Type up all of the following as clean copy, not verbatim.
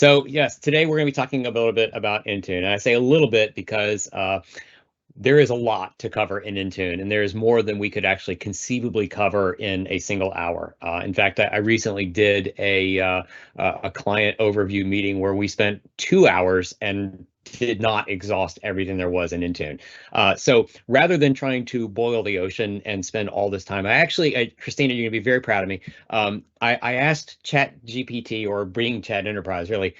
So yes, today we're going to be talking a little bit about Intune. And I say a little bit because there is a lot to cover in Intune, and there is more than we could actually conceivably cover in a single hour. In fact, I recently did a client overview meeting where we spent 2 hours and did not exhaust everything there was in Intune. So rather than trying to boil the ocean and spend all this time, Christina, you're gonna be very proud of me. I asked Chat GPT, or Bing Chat Enterprise, really,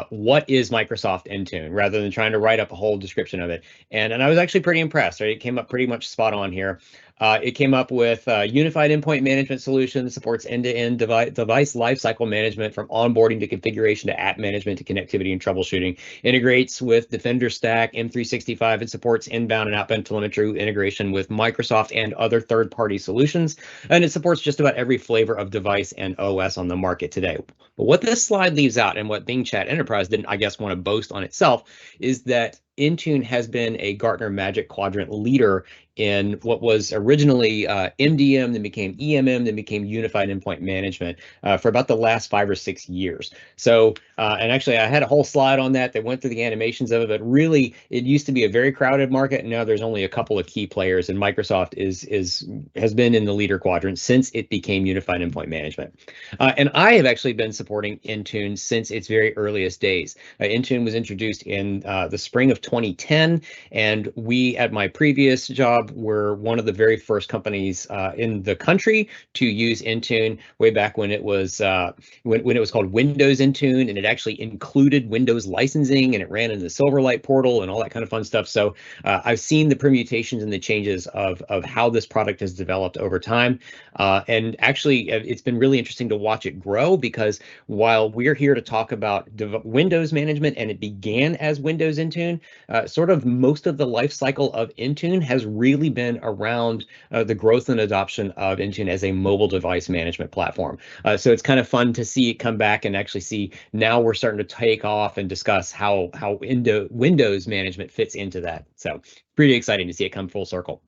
what is Microsoft Intune, rather than trying to write up a whole description of it. And I was actually pretty impressed. Right? It came up pretty much spot on here. It came up with unified endpoint management solution, supports end-to-end device lifecycle management from onboarding to configuration to app management to connectivity and troubleshooting. Integrates with Defender Stack, M365, and supports inbound and outbound telemetry integration with Microsoft and other third-party solutions. And it supports just about every flavor of device and OS on the market today. But what this slide leaves out, and what Bing Chat Enterprise didn't, I guess, want to boast on itself, is that Intune has been a Gartner Magic Quadrant leader in what was originally MDM, then became EMM, then became Unified Endpoint Management for about the last 5 or 6 years. So, and actually I had a whole slide on that went through the animations of it, but really it used to be a very crowded market, and now there's only a couple of key players, and Microsoft has been in the leader quadrant since it became Unified Endpoint Management. And I have actually been supporting Intune since its very earliest days. Intune was introduced in the spring of 2010, and we, at my previous job, were one of the very first companies in the country to use Intune way back when it was when it was called Windows Intune, and it actually included Windows licensing, and it ran in the Silverlight portal and all that kind of fun stuff. So I've seen the permutations and the changes of how this product has developed over time, and actually it's been really interesting to watch it grow, because while we're here to talk about Windows management, and it began as Windows Intune, sort of most of the life cycle of Intune has really been around the growth and adoption of Intune as a mobile device management platform. So it's kind of fun to see it come back and actually see now we're starting to take off and discuss how Windows management fits into that. So pretty exciting to see it come full circle.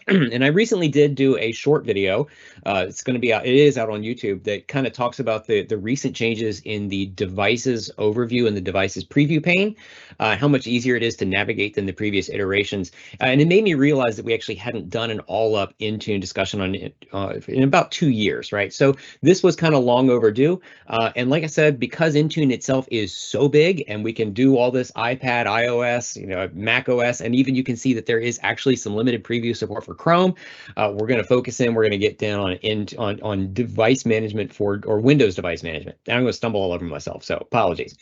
And I recently did do a short video. It's going to be out. It is out on YouTube, that kind of talks about the recent changes in the devices overview and the devices preview pane, how much easier it is to navigate than the previous iterations. And it made me realize that we actually hadn't done an all-up Intune discussion on it in about 2 years, right? So this was kind of long overdue. And like I said, because Intune itself is so big, and we can do all this iPad, iOS, Mac OS, and even you can see that there is actually some limited preview support for Chrome. We're going to focus in. We're going to get down on device management or Windows device management. And I'm going to stumble all over myself, so apologies.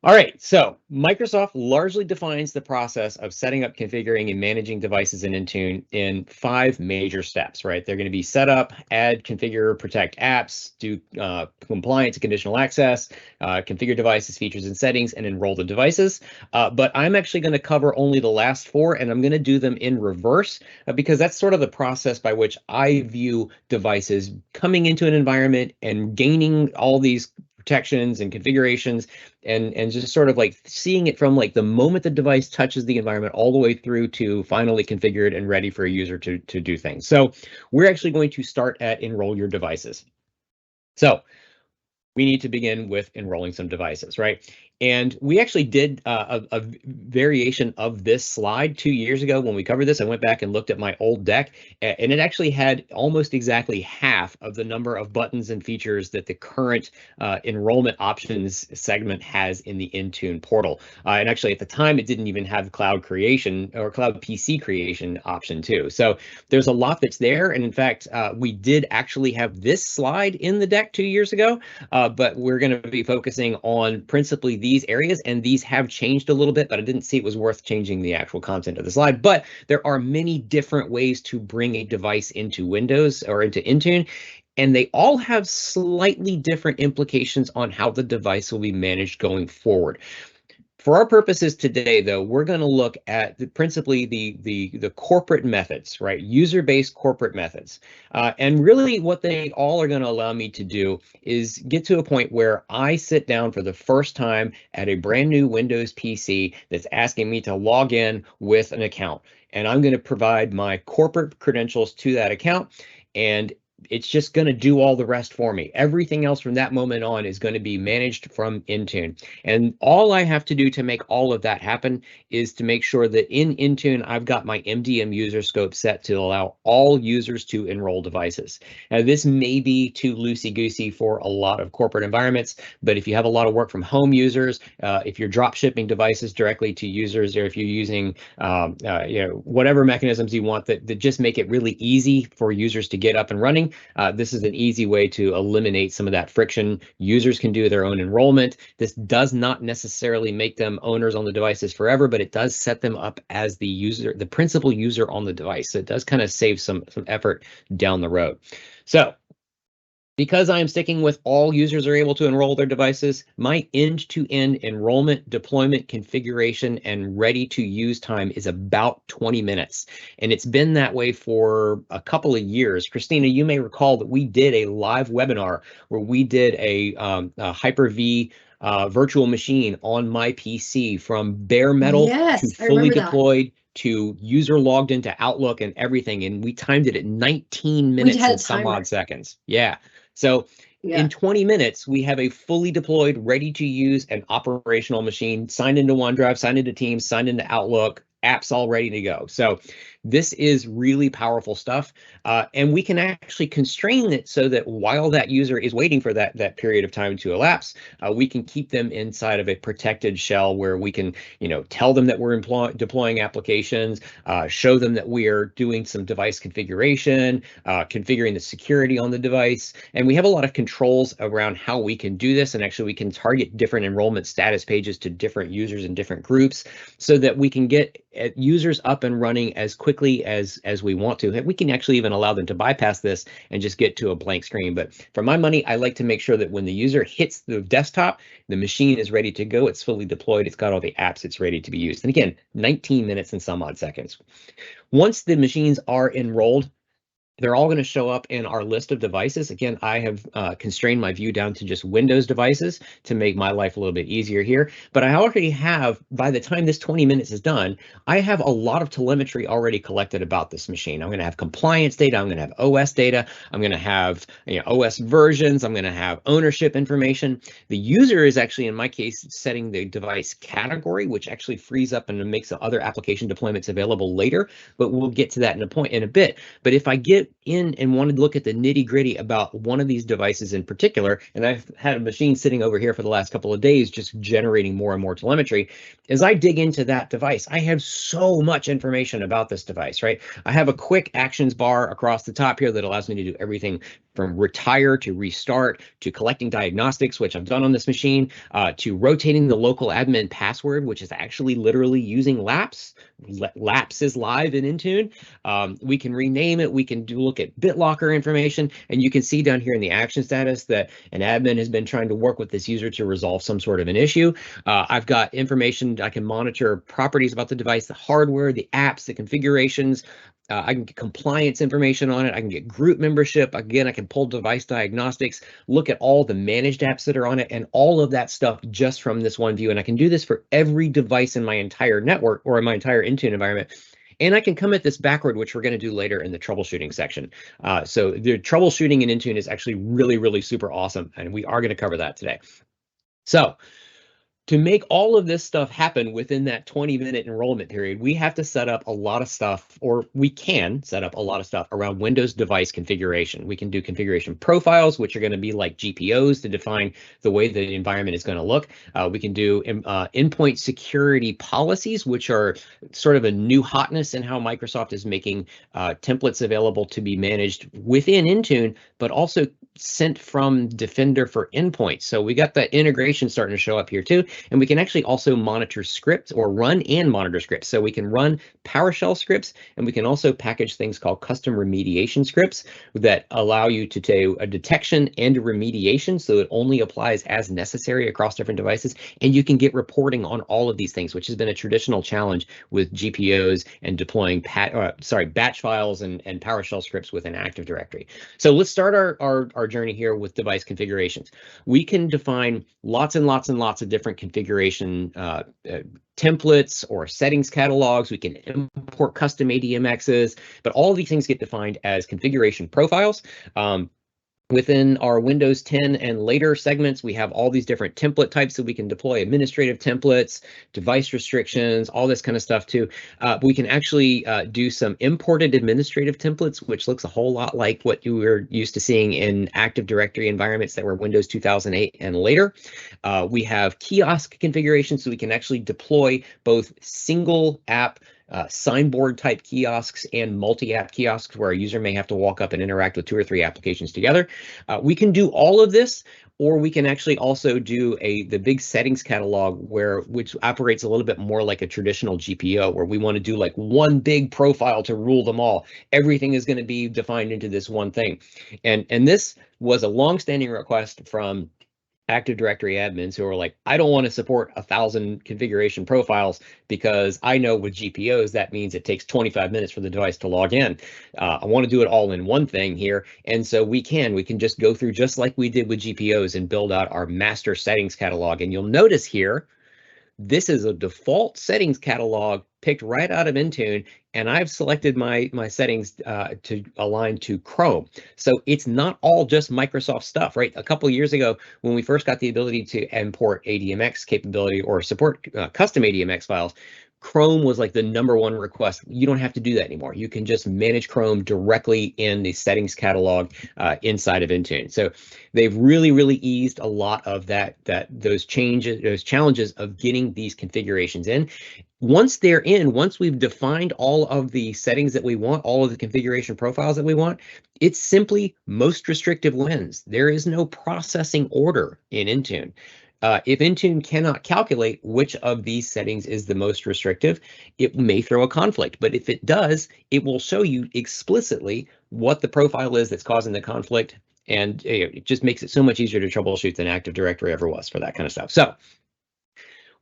All right, so Microsoft largely defines the process of setting up, configuring, and managing devices in Intune in 5 major steps, right? They're going to be set up, add, configure, protect apps, do compliance and conditional access, configure devices, features, and settings, and enroll the devices. But I'm actually going to cover only the last 4, and I'm going to do them in reverse, because that's sort of the process by which I view devices coming into an environment and gaining all these protections and configurations, and just sort of like seeing it from like the moment the device touches the environment all the way through to finally configured and ready for a user to do things. So we're actually going to start at enroll your devices. So we need to begin with enrolling some devices, right? And we actually did a variation of this slide 2 years ago when we covered this. I went back and looked at my old deck, and it actually had almost exactly half of the number of buttons and features that the current enrollment options segment has in the Intune portal. And actually, at the time, it didn't even have cloud creation or cloud PC creation option too. So there's a lot that's there. And in fact, we did actually have this slide in the deck 2 years ago, but we're going to be focusing on principally these areas, and these have changed a little bit, but I didn't see it was worth changing the actual content of the slide. But there are many different ways to bring a device into Windows or into Intune, and they all have slightly different implications on how the device will be managed going forward. For our purposes today, though, we're going to look at principally the corporate methods, right? User-based corporate methods. And really what they all are going to allow me to do is get to a point where I sit down for the first time at a brand new Windows PC that's asking me to log in with an account. And I'm going to provide my corporate credentials to that account. And it's just going to do all the rest for me. Everything else from that moment on is going to be managed from Intune. And all I have to do to make all of that happen is to make sure that in Intune, I've got my MDM user scope set to allow all users to enroll devices. Now, this may be too loosey-goosey for a lot of corporate environments, but if you have a lot of work from home users, if you're drop shipping devices directly to users, or if you're using whatever mechanisms you want that just make it really easy for users to get up and running, this is an easy way to eliminate some of that friction. Users can do their own enrollment. This does not necessarily make them owners on the devices forever, but it does set them up as the user, the principal user on the device. So it does kind of save some effort down the road. So because I am sticking with all users are able to enroll their devices, my end-to-end enrollment, deployment, configuration, and ready-to-use time is about 20 minutes. And it's been that way for a couple of years. Christina, you may recall that we did a live webinar where we did a Hyper-V virtual machine on my PC from bare metal to fully deployed to user logged into Outlook and everything. And we timed it at 19 minutes and some odd seconds. Yeah. So in 20 minutes, we have a fully deployed, ready to use and operational machine signed into OneDrive, signed into Teams, signed into Outlook, apps all ready to go. So this is really powerful stuff. And we can actually constrain it so that while that user is waiting for that period of time to elapse, we can keep them inside of a protected shell where we can, tell them that we're deploying applications, show them that we are doing some device configuration, configuring the security on the device. And we have a lot of controls around how we can do this. And actually we can target different enrollment status pages to different users in different groups so that we can get users up and running as quickly as we want to. We can actually even allow them to bypass this and just get to a blank screen. But for my money, I like to make sure that when the user hits the desktop, the machine is ready to go. It's fully deployed. It's got all the apps. It's ready to be used. And again, 19 minutes and some odd seconds. Once the machines are enrolled, they're all going to show up in our list of devices. Again, I have constrained my view down to just Windows devices to make my life a little bit easier here. But I already have, by the time this 20 minutes is done, I have a lot of telemetry already collected about this machine. I'm going to have compliance data. I'm going to have OS data. I'm going to have OS versions. I'm going to have ownership information. The user is actually, in my case, setting the device category, which actually frees up and makes the other application deployments available later. But we'll get to that in a bit. But if I get in and want to look at the nitty gritty about one of these devices in particular, and I've had a machine sitting over here for the last couple of days just generating more and more telemetry, as I dig into that device, I have so much information about this device, right? I have a quick actions bar across the top here that allows me to do everything from retire to restart to collecting diagnostics, which I've done on this machine, to rotating the local admin password, which is actually literally using Laps. Laps is live in Intune. We can rename it. We can look at BitLocker information, and you can see down here in the action status that an admin has been trying to work with this user to resolve some sort of an issue. I've got information. I can monitor properties about the device, the hardware, the apps, the configurations. I can get compliance information on it. I can get group membership. Again, I can pull device diagnostics, look at all the managed apps that are on it, and all of that stuff just from this one view. And I can do this for every device in my entire network or in my entire Intune environment. And I can come at this backward, which we're going to do later in the troubleshooting section. So the troubleshooting in Intune is actually really, really super awesome. And we are going to cover that today. So to make all of this stuff happen within that 20-minute enrollment period, we have to set up a lot of stuff, or we can set up a lot of stuff around Windows device configuration. We can do configuration profiles, which are going to be like GPOs to define the way the environment is going to look. We can do endpoint security policies, which are sort of a new hotness in how Microsoft is making templates available to be managed within Intune, but also sent from Defender for endpoints. So we got that integration starting to show up here too. And we can actually also monitor scripts or run and monitor scripts. So we can run PowerShell scripts, and we can also package things called custom remediation scripts that allow you to do a detection and a remediation. So it only applies as necessary across different devices. And you can get reporting on all of these things, which has been a traditional challenge with GPOs and deploying batch files and PowerShell scripts within Active Directory. So let's start our journey here with device configurations. We can define lots and lots and lots of different configuration templates or settings catalogs. We can import custom ADMXs, but all of these things get defined as configuration profiles. Within our Windows 10 and later segments, we have all these different template types that we can deploy, administrative templates, device restrictions, all this kind of stuff too. We can actually do some imported administrative templates, which looks a whole lot like what you were used to seeing in Active Directory environments that were Windows 2008 and later. We have kiosk configurations, so we can actually deploy both single app signboard type kiosks and multi-app kiosks where a user may have to walk up and interact with 2 or 3 applications together. We can do all of this, or we can actually also do the big settings catalog which operates a little bit more like a traditional GPO, where we want to do like one big profile to rule them all. Everything is going to be defined into this one thing. And this was a long-standing request from Active Directory admins who are like, I don't want to support 1,000 configuration profiles because I know with GPOs, that means it takes 25 minutes for the device to log in. I want to do it all in one thing here. And so we can just go through just like we did with GPOs and build out our master settings catalog. And you'll notice here, this is a default settings catalog picked right out of Intune, and I've selected my settings to align to Chrome. So it's not all just Microsoft stuff, right? A couple of years ago, when we first got the ability to import ADMX capability or support custom ADMX files, Chrome was like the #1 request. You don't have to do that anymore. You can just manage Chrome directly in the settings catalog inside of Intune. So they've really eased a lot of those challenges of getting these configurations in. Once they're in, once we've defined all of the settings that we want, all of the configuration profiles that we want, it's simply most restrictive wins. There is no processing order in Intune. If Intune cannot calculate which of these settings is the most restrictive, it may throw a conflict. But if it does, it will show you explicitly what the profile is that's causing the conflict. And it just makes it so much easier to troubleshoot than Active Directory ever was for that kind of stuff. So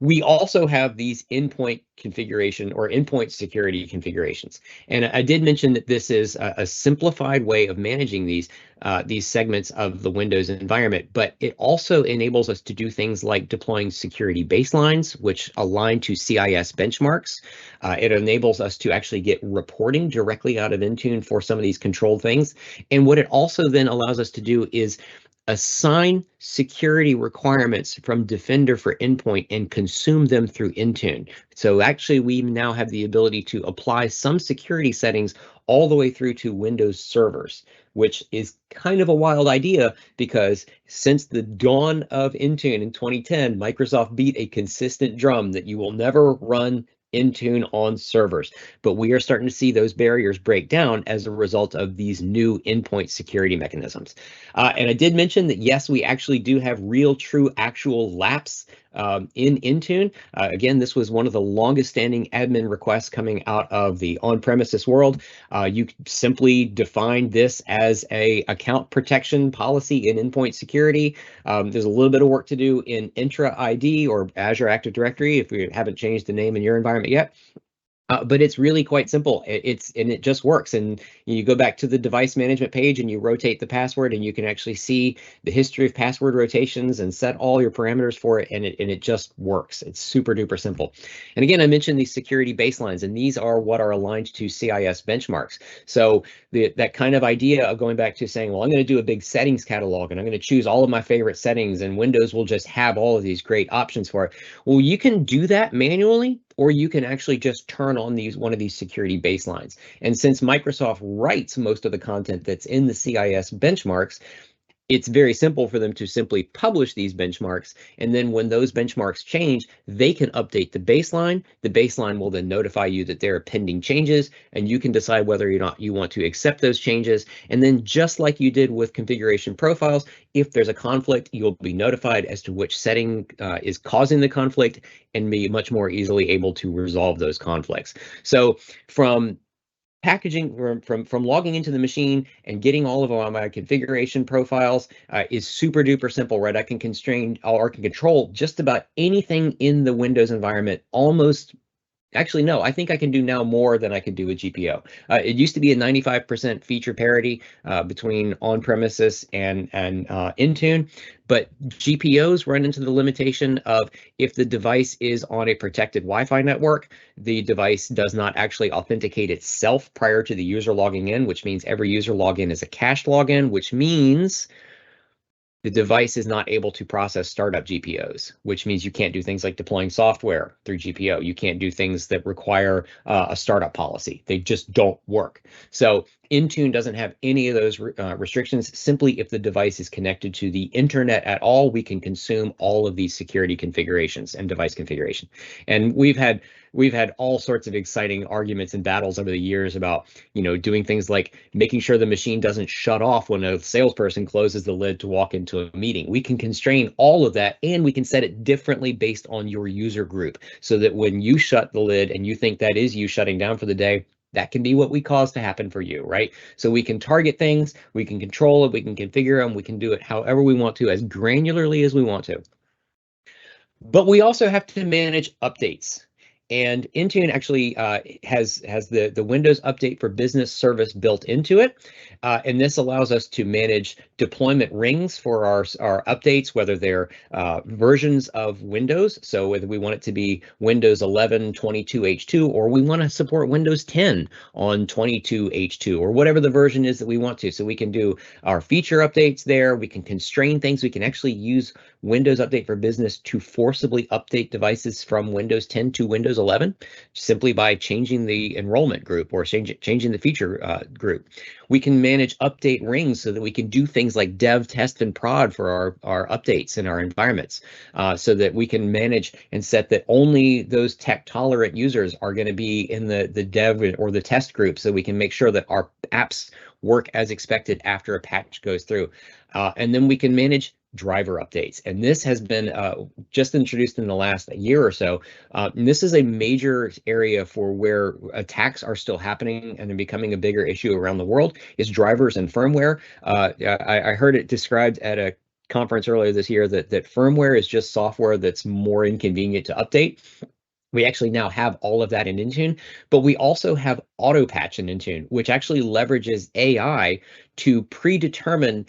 we also have these endpoint configuration or endpoint security configurations. And I did mention that this is a simplified way of managing these segments of the Windows environment, but it also enables us to do things like deploying security baselines, which align to CIS benchmarks. It enables us to actually get reporting directly out of Intune for some of these controlled things. And what it also then allows us to do is assign security requirements from Defender for Endpoint and consume them through Intune. So actually, we now have the ability to apply some security settings all the way through to Windows servers, which is kind of a wild idea because since the dawn of Intune in 2010, Microsoft beat a consistent drum that you will never run Intune on servers, but we are starting to see those barriers break down as a result of these new endpoint security mechanisms. And I did mention that yes, we actually do have real, true, actual lapse in Intune. Again, this was one of the longest standing admin requests coming out of the on-premises world. You simply define this as a account protection policy in endpoint security. There's a little bit of work to do in Entra ID or Azure Active Directory if we haven't changed the name in your environment yet. But it's really quite simple. It just works. And you go back to the device management page and you rotate the password, and you can actually see the history of password rotations and set all your parameters for it. And it just works. It's super duper simple. And again, I mentioned these security baselines, and these are what are aligned to CIS benchmarks. So that kind of idea of going back to saying, well, I'm going to do a big settings catalog and I'm going to choose all of my favorite settings, and Windows will just have all of these great options for it. Well, you can do that manually, or you can actually just turn on one of these security baselines. And since Microsoft writes most of the content that's in the CIS benchmarks, it's very simple for them to simply publish these benchmarks. And then when those benchmarks change, they can update the baseline. The baseline will then notify you that there are pending changes, and you can decide whether or not you want to accept those changes. And then just like you did with configuration profiles, if there's a conflict, you'll be notified as to which setting is causing the conflict and be much more easily able to resolve those conflicts. So from packaging from logging into the machine and getting all of my configuration profiles is super duper simple, right? I can control just about anything in the Windows environment almost Actually, no, I think I can do now more than I could do with GPO. It used to be a 95% feature parity between on-premises and Intune, but GPOs run into the limitation of if the device is on a protected Wi-Fi network, the device does not actually authenticate itself prior to the user logging in, which means every user login is a cached login, which means the device is not able to process startup GPOs, which means you can't do things like deploying software through GPO. You can't do things that require a startup policy. They just don't work. So Intune doesn't have any of those restrictions. Simply if the device is connected to the internet at all, we can consume all of these security configurations and device configuration. And we've had all sorts of exciting arguments and battles over the years about, doing things like making sure the machine doesn't shut off when a salesperson closes the lid to walk into a meeting. We can constrain all of that, and we can set it differently based on your user group so that when you shut the lid and you think that is you shutting down for the day, that can be what we cause to happen for you, right? So we can target things, we can control it, we can configure them, we can do it however we want to, as granularly as we want to. But we also have to manage updates. And Intune actually has the Windows Update for Business service built into it. And this allows us to manage deployment rings for our updates, whether they're versions of Windows. So whether we want it to be Windows 11 22H2, or we want to support Windows 10 on 22H2, or whatever the version is that we want to. So we can do our feature updates there. We can constrain things. We can actually use Windows Update for Business to forcibly update devices from Windows 10 to Windows 11 simply by changing the enrollment group or changing the feature group. We can manage update rings so that we can do things like dev, test, and prod for our updates in our environments, so that we can manage and set that only those tech tolerant users are going to be in the dev or the test group, so we can make sure that our apps work as expected after a patch goes through. And then we can manage driver updates. And this has been just introduced in the last year or so. And this is a major area for where attacks are still happening and becoming a bigger issue around the world, is drivers and firmware. I heard it described at a conference earlier this year that firmware is just software that's more inconvenient to update. We actually now have all of that in Intune, but we also have Autopatch in Intune, which actually leverages AI to predetermine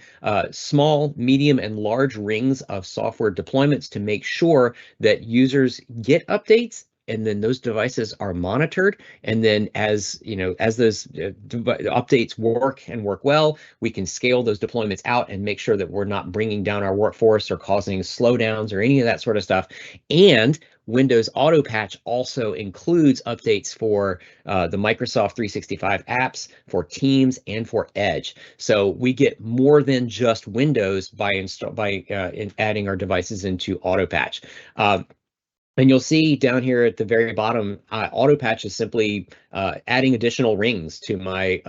small, medium, and large rings of software deployments to make sure that users get updates, and then those devices are monitored. And then as those updates work and work well, we can scale those deployments out and make sure that we're not bringing down our workforce or causing slowdowns or any of that sort of stuff. And Windows Autopatch also includes updates for the Microsoft 365 apps, for Teams, and for Edge. So we get more than just Windows by adding our devices into Autopatch. And you'll see down here at the very bottom, Autopatch is simply adding additional rings to my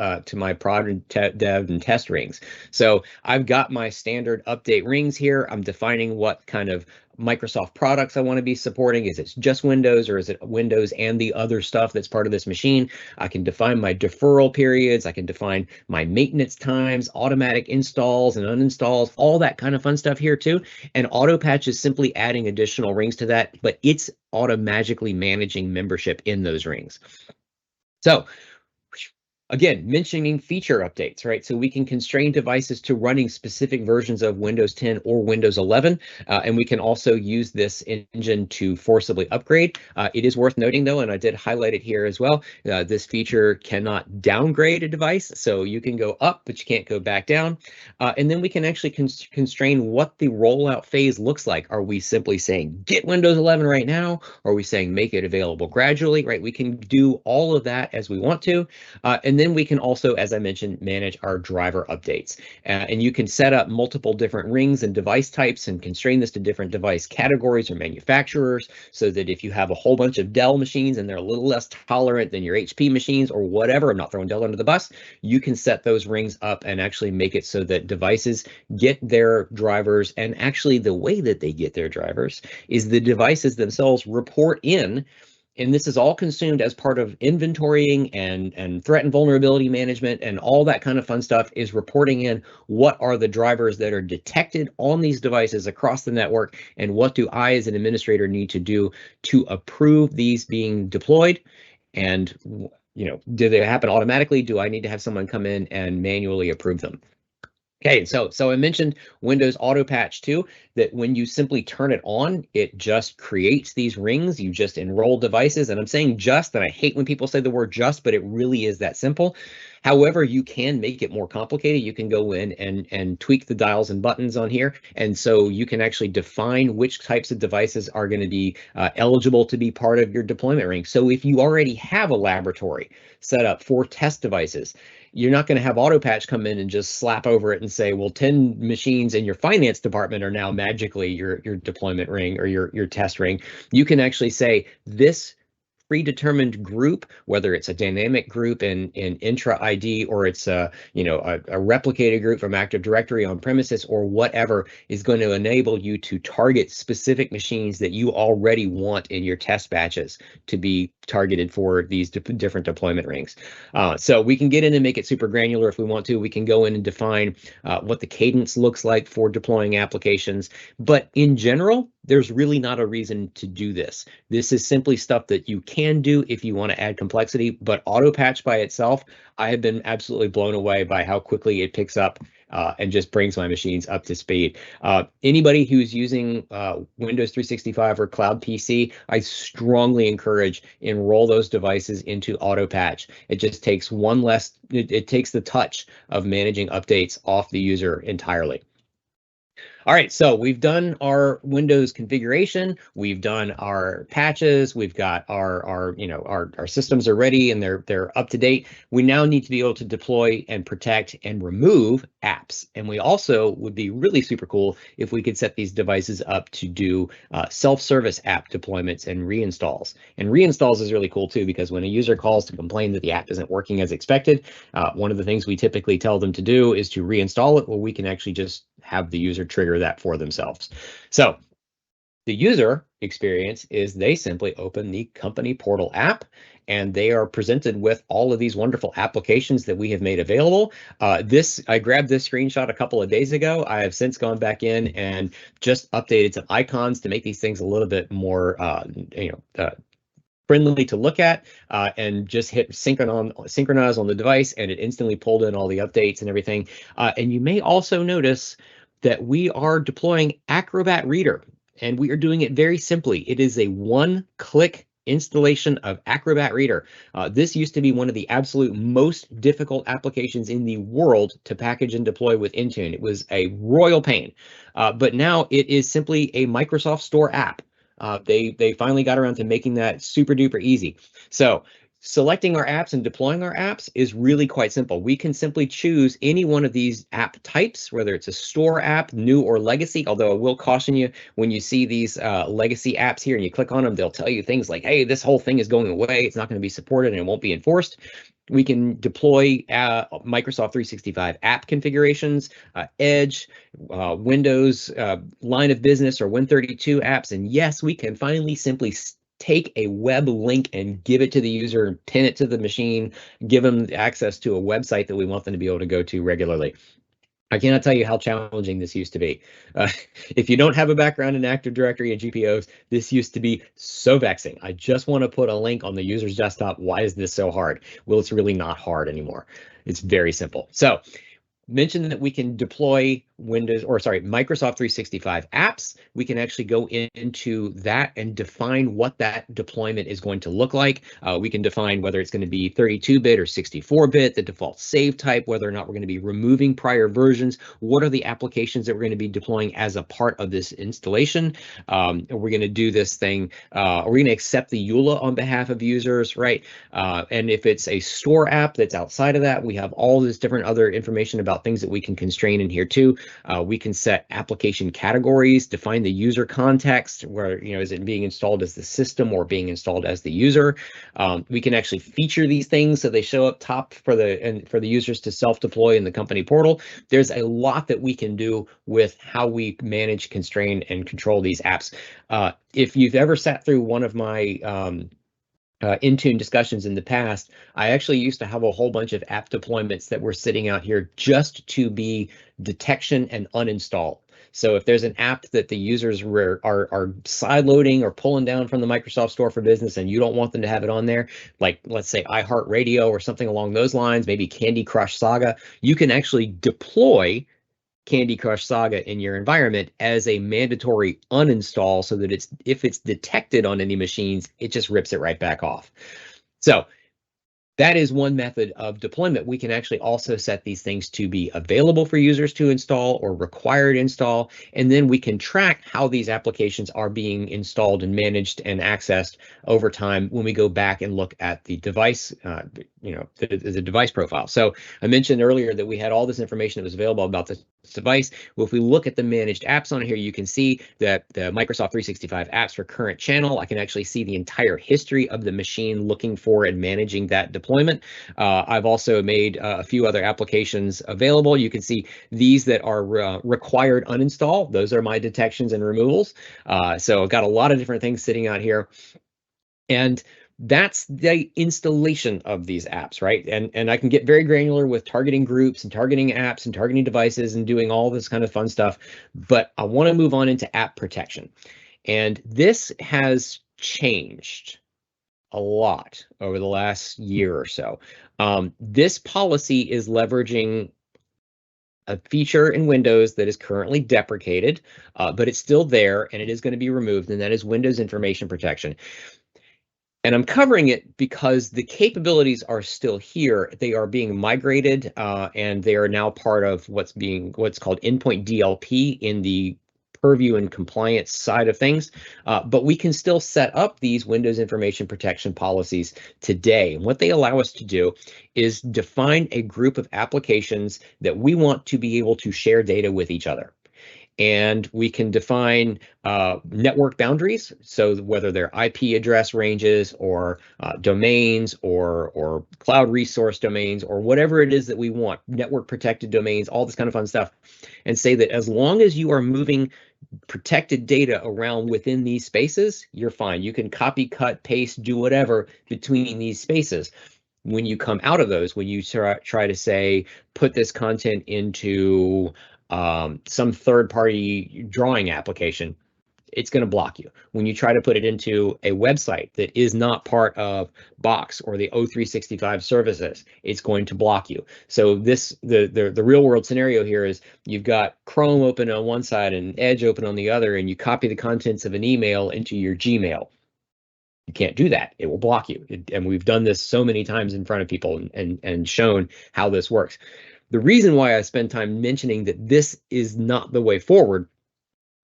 prod and dev and test rings. So I've got my standard update rings here. I'm defining what kind of Microsoft products I want to be supporting. Is it just Windows, or is it Windows and the other stuff that's part of this machine? I can define my deferral periods. I can define my maintenance times, automatic installs and uninstalls, all that kind of fun stuff here too. And Autopatch is simply adding additional rings to that, but it's automatically managing membership in those rings. So again, mentioning feature updates, right? So we can constrain devices to running specific versions of Windows 10 or Windows 11, and we can also use this engine to forcibly upgrade. It is worth noting, though, and I did highlight it here as well, this feature cannot downgrade a device, so you can go up, but you can't go back down. And then we can actually constrain what the rollout phase looks like. Are we simply saying, get Windows 11 right now? Or are we saying, make it available gradually, right? We can do all of that as we want to. And then we can also, as I mentioned, manage our driver updates. And you can set up multiple different rings and device types and constrain this to different device categories or manufacturers, so that if you have a whole bunch of Dell machines and they're a little less tolerant than your HP machines or whatever, I'm not throwing Dell under the bus, you can set those rings up and actually make it so that devices get their drivers. And actually the way that they get their drivers is the devices themselves report in And this is all consumed as part of inventorying and threat and vulnerability management, and all that kind of fun stuff is reporting in what are the drivers that are detected on these devices across the network, and what do I as an administrator need to do to approve these being deployed. And do they happen automatically? Do I need to have someone come in and manually approve them? Okay, so I mentioned Windows Autopatch 2, that when you simply turn it on, it just creates these rings. You just enroll devices, and I'm saying just, and I hate when people say the word just, but it really is that simple. However, you can make it more complicated. You can go in and tweak the dials and buttons on here, and so you can actually define which types of devices are going to be eligible to be part of your deployment ring. So if you already have a laboratory set up for test devices, you're not going to have Autopatch come in and just slap over it and say, well, 10 machines in your finance department are now magically your deployment ring or your test ring. You can actually say this predetermined group, whether it's a dynamic group in intra ID, or it's a replicated group from Active Directory on premises, or whatever, is going to enable you to target specific machines that you already want in your test batches to be targeted for these different deployment rings. So we can get in and make it super granular if we want to. We can go in and define what the cadence looks like for deploying applications. But in general, there's really not a reason to do this. This is simply stuff that you can do if you want to add complexity, but Autopatch by itself, I have been absolutely blown away by how quickly it picks up and just brings my machines up to speed. Anybody who's using Windows 365 or Cloud PC, I strongly encourage enroll those devices into Autopatch. It just takes one less, it takes the touch of managing updates off the user entirely. All right, so we've done our Windows configuration, we've done our patches, we've got our systems are ready and they're up to date. We now need to be able to deploy and protect and remove apps. And we also would be really super cool if we could set these devices up to do self-service app deployments and reinstalls. And reinstalls is really cool too, because when a user calls to complain that the app isn't working as expected, one of the things we typically tell them to do is to reinstall it, where we can actually just have the user trigger that for themselves. So the user experience is they simply open the company portal app, and they are presented with all of these wonderful applications that we have made available. I grabbed this screenshot a couple of days ago. I have since gone back in and just updated some icons to make these things a little bit more friendly to look at, and just hit synchronize on the device, and it instantly pulled in all the updates and everything. And you may also notice that we are deploying Acrobat Reader, and we are doing it very simply. It is a one-click installation of Acrobat Reader. This used to be one of the absolute most difficult applications in the world to package and deploy with Intune. It was a royal pain, but now it is simply a Microsoft Store app. They finally got around to making that super duper easy. So selecting our apps and deploying our apps is really quite simple. We can simply choose any one of these app types, whether it's a store app, new or legacy, although I will caution you, when you see these legacy apps here and you click on them, they'll tell you things like, hey, this whole thing is going away. It's not going to be supported and it won't be enforced. We can deploy Microsoft 365 app configurations, Edge, Windows, line of business, or Win32 apps. And yes, we can finally simply take a web link and give it to the user and pin it to the machine, give them access to a website that we want them to be able to go to regularly. I cannot tell you how challenging this used to be. If you don't have a background in Active Directory and GPOs, this used to be so vexing. I just want to put a link on the user's desktop. Why is this so hard? Well, it's really not hard anymore. It's very simple. So mentioned that we can deploy Microsoft 365 apps. We can actually go into that and define what that deployment is going to look like. We can define whether it's going to be 32-bit or 64-bit, the default save type, whether or not we're going to be removing prior versions, what are the applications that we're going to be deploying as a part of this installation. We're going to do this thing, are we going to accept the EULA on behalf of users, right? And if it's a store app that's outside of that, we have all this different other information about things that we can constrain in here too. We can set application categories, define the user context, where, is it being installed as the system or being installed as the user? We can actually feature these things so they show up top for the users to self-deploy in the company portal. There's a lot that we can do with how we manage, constrain, and control these apps. If you've ever sat through one of my Intune discussions in the past, I actually used to have a whole bunch of app deployments that were sitting out here just to be detection and uninstall. So if there's an app that the users are sideloading or pulling down from the Microsoft Store for Business and you don't want them to have it on there, like let's say iHeartRadio or something along those lines, maybe Candy Crush Saga, you can actually deploy Candy Crush Saga in your environment as a mandatory uninstall so that if it's detected on any machines, it just rips it right back off. So that is one method of deployment. We can actually also set these things to be available for users to install or required install, and then we can track how these applications are being installed and managed and accessed over time when we go back and look at the device, the device profile. So I mentioned earlier that we had all this information that was available about this device. Well, if we look at the managed apps on here, you can see that the Microsoft 365 apps for current channel, I can actually see the entire history of the machine looking for and managing that deployment. I've also made a few other applications available. You can see these that are required uninstall. Those are my detections and removals. So I've got a lot of different things sitting out here. And that's the installation of these apps, right? And I can get very granular with targeting groups and targeting apps and targeting devices and doing all this kind of fun stuff. But I want to move on into app protection. And this has changed a lot over the last year or so. This policy is leveraging a feature in Windows that is currently deprecated, but it's still there and it is going to be removed, and that is Windows Information Protection. And I'm covering it because the capabilities are still here. They are being migrated, and they are now part of what's called endpoint DLP in the purview and compliance side of things. But we can still set up these Windows Information Protection policies today. And what they allow us to do is define a group of applications that we want to be able to share data with each other. And we can define network boundaries, so whether they're IP address ranges or domains or cloud resource domains or whatever it is that we want, network protected domains, all this kind of fun stuff, and say that as long as you are moving protected data around within these spaces, you're fine. You can copy, cut, paste, do whatever between these spaces. When you come out of those, when you try to say, put this content into some third-party drawing application, it's going to block you. When you try to put it into a website that is not part of Box or the O365 services, it's going to block you. So the real world scenario here is you've got Chrome open on one side and Edge open on the other, and you copy the contents of an email into your Gmail. You can't do that. It will block you. And we've done this so many times in front of people and shown how this works. The reason why I spend time mentioning that this is not the way forward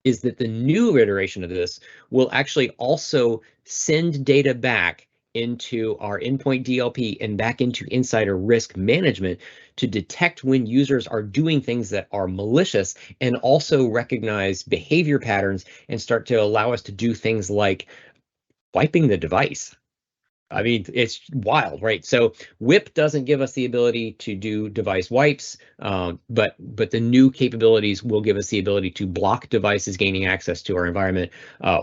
is that the new iteration of this will actually also send data back into our endpoint DLP and back into insider risk management to detect when users are doing things that are malicious, and also recognize behavior patterns and start to allow us to do things like wiping the device. I mean, it's wild, right? So WIP doesn't give us the ability to do device wipes, but the new capabilities will give us the ability to block devices gaining access to our environment,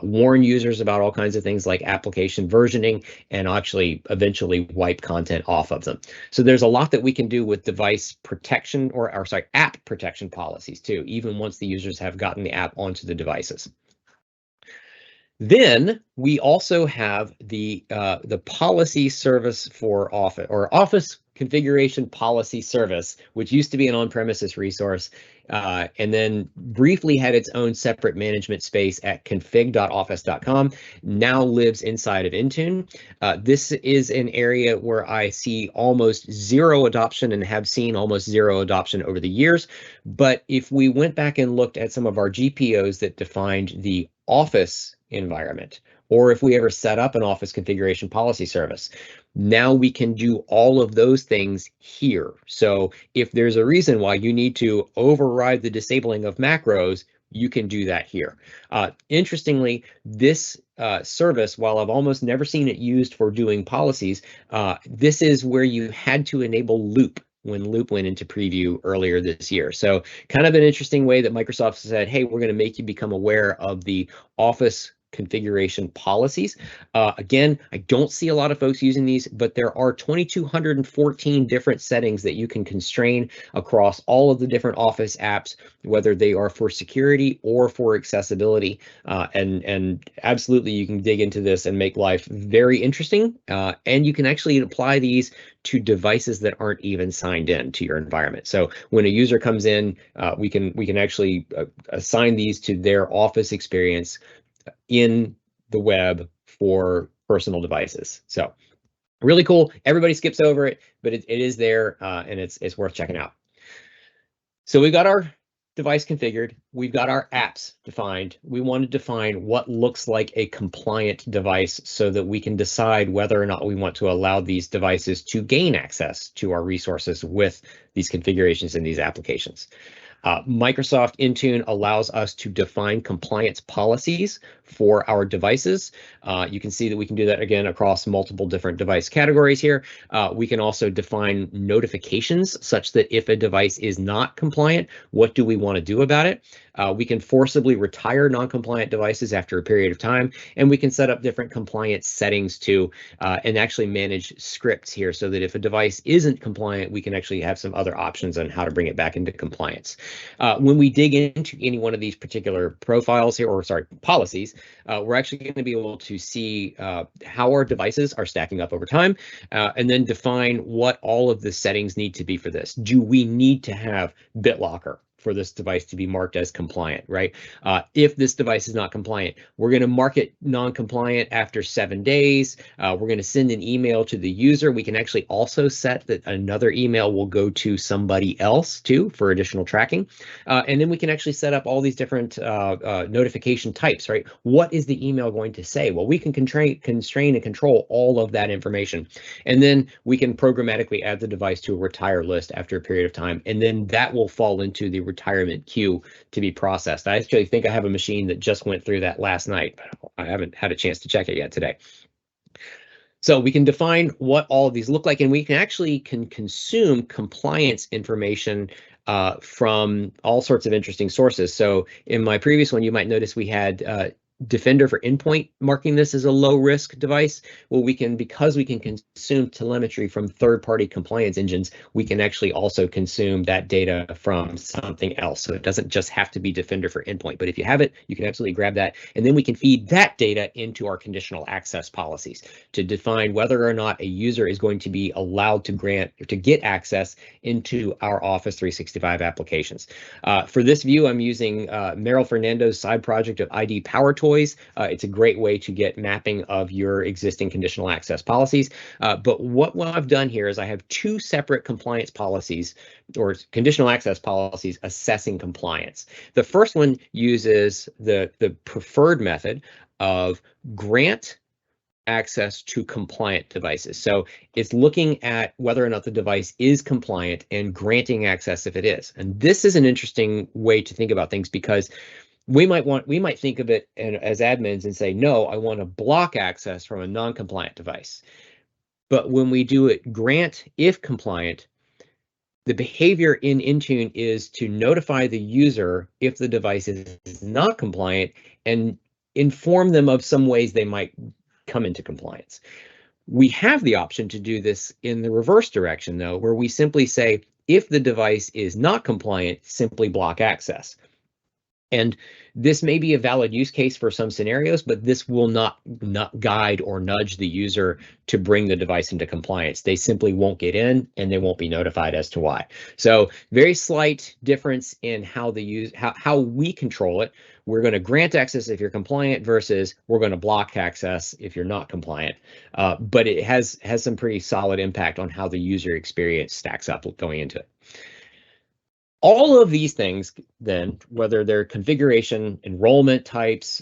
warn users about all kinds of things like application versioning, and actually eventually wipe content off of them. So there's a lot that we can do with device protection or sorry, app protection policies too, even once the users have gotten the app onto the devices. Then we also have the policy service for Office, or Office Configuration Policy Service, which used to be an on-premises resource, and then briefly had its own separate management space at config.office.com, now lives inside of Intune. This is an area where I see almost zero adoption and have seen almost zero adoption over the years. But if we went back and looked at some of our GPOs that defined the Office environment, or if we ever set up an Office Configuration Policy Service, now we can do all of those things here. So if there's a reason why you need to override the disabling of macros, you can do that here. Interestingly, this service, while I've almost never seen it used for doing policies, this is where you had to enable Loop when Loop went into preview earlier this year. So kind of an interesting way that Microsoft said, hey, we're going to make you become aware of the Office configuration policies. Again, I don't see a lot of folks using these, but there are 2,214 different settings that you can constrain across all of the different Office apps, whether they are for security or for accessibility. And absolutely, you can dig into this and make life very interesting. And you can actually apply these to devices that aren't even signed in to your environment. So when a user comes in, we can actually assign these to their Office experience in the web for personal devices. So really cool. Everybody skips over it, but it is there, and it's worth checking out. So we've got our device configured. We've got our apps defined. We want to define what looks like a compliant device so that we can decide whether or not we want to allow these devices to gain access to our resources with these configurations in these applications. Microsoft Intune allows us to define compliance policies for our devices. You can see that we can do that again across multiple different device categories here. We can also define notifications such that if a device is not compliant, what do we want to do about it? We can forcibly retire non-compliant devices after a period of time, and we can set up different compliance settings too, and actually manage scripts here so that if a device isn't compliant, we can actually have some other options on how to bring it back into compliance. When we dig into any one of these particular profiles here, or sorry, policies, we're actually going to be able to see how our devices are stacking up over time, and then define what all of the settings need to be for this. Do we need to have BitLocker for this device to be marked as compliant, right? If this device is not compliant, we're going to mark it non-compliant after 7 days. We're going to send an email to the user. We can actually also set that another email will go to somebody else too for additional tracking. And then we can actually set up all these different notification types, right? What is the email going to say? Well, we can constrain and control all of that information. And then we can programmatically add the device to a retire list after a period of time. And then that will fall into the retirement queue to be processed. I actually think I have a machine that just went through that last night, but I haven't had a chance to check it yet today. So we can define what all of these look like, and we can actually consume compliance information from all sorts of interesting sources. So in my previous one, you might notice we had Defender for endpoint marking this as a low risk device. Well, because we can consume telemetry from third-party compliance engines, we can actually also consume that data from something else. So it doesn't just have to be Defender for endpoint, but if you have it, you can absolutely grab that. And then we can feed that data into our conditional access policies to define whether or not a user is going to be allowed to grant or to get access into our Office 365 applications. For this view, I'm using Meryl Fernando's side project of ID Power Toys. It's a great way to get mapping of your existing conditional access policies. But what I've done here is I have two separate compliance policies or conditional access policies assessing compliance. The first one uses the preferred method of grant access to compliant devices. So it's looking at whether or not the device is compliant and granting access if it is. And this is an interesting way to think about things because we might think of it as admins and say, no, I want to block access from a non-compliant device. But when we do it grant if compliant, the behavior in Intune is to notify the user if the device is not compliant and inform them of some ways they might come into compliance. We have the option to do this in the reverse direction, though, where we simply say, if the device is not compliant, simply block access. And this may be a valid use case for some scenarios, but this will not guide or nudge the user to bring the device into compliance. They simply won't get in and they won't be notified as to why. So very slight difference in how we control it. We're going to grant access if you're compliant versus we're going to block access if you're not compliant. But it has some pretty solid impact on how the user experience stacks up going into it. All of these things, then, whether they're configuration, enrollment types,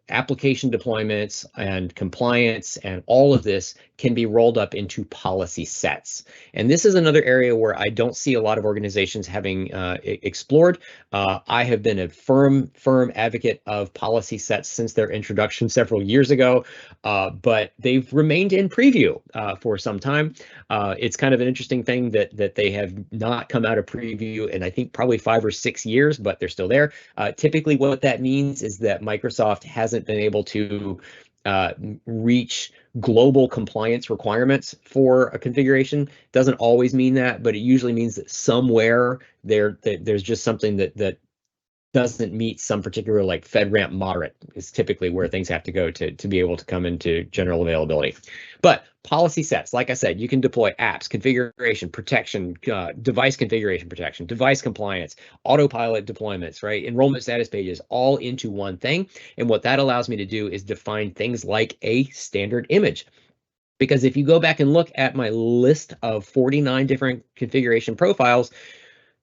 application deployments, and compliance, and all of this can be rolled up into policy sets. And this is another area where I don't see a lot of organizations having explored. I have been a firm advocate of policy sets since their introduction several years ago, but they've remained in preview for some time. It's kind of an interesting thing that they have not come out of preview in, I think, probably 5 or 6 years, but they're still there. Typically, what that means is that Microsoft hasn't been able to reach global compliance requirements for a configuration. Doesn't always mean that, but it usually means that somewhere there's just something that doesn't meet some particular, like FedRAMP moderate is typically where things have to go to be able to come into general availability. But policy sets, like I said, you can deploy apps, configuration protection, device configuration protection, device compliance, autopilot deployments, right? Enrollment status pages, all into one thing. And what that allows me to do is define things like a standard image. Because if you go back and look at my list of 49 different configuration profiles,